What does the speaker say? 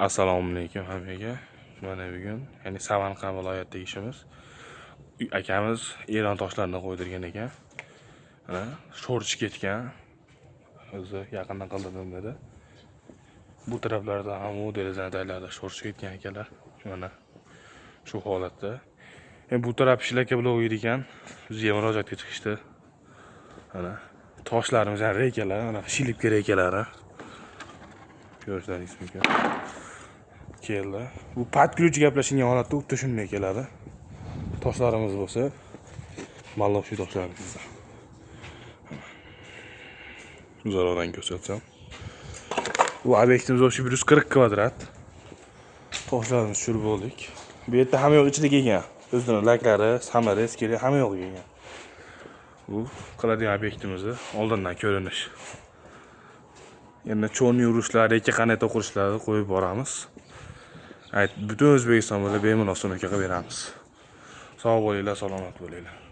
Assalomu alaykum hammaga. Mana bugun, ya'ni Samarqand viloyatidagi ishimiz. Akamiz Eron toshlarini qo'ydirgan ekan. Mana sho'rchi ketgan. O'zi yaqindan qildim dedi. Bu taraflarda ham u derazani taglarida sho'rchi ketgan ekanlar. Mana shu holatda. Bu taraf ishlaka bilan o'yir ekan. Bizga murojaatga chiqishdi. Mana toshlarimiz ham reykalar, mana shilib kerak ko'rishlaringiz mumkin. Keldi. Bu patключ gaplashgan holatda o'tda shunday keladi. Toshlarimiz bo'lsa, malloq shu toshlarimiz. Uzoqdan ko'rsatsam. Bu obyektimiz o'sha 140 kvadrat. Toshlarimiz tushirib bo'ldik. Bu yerda hamma yo'q ichida kelgan. O'zining laklari, samari, eskiri hamma yo'q kelgan. Bu qiladigan obyektimizni oldindan ko'rinish. Endi cho'nni urishlar, yoki qanday to'qirishlarni qo'yib boramiz. Butun O'zbekiston bo'ylab bemalol sunuka qilib beramiz. Sog' bo'linglar, salomat bo'linglar.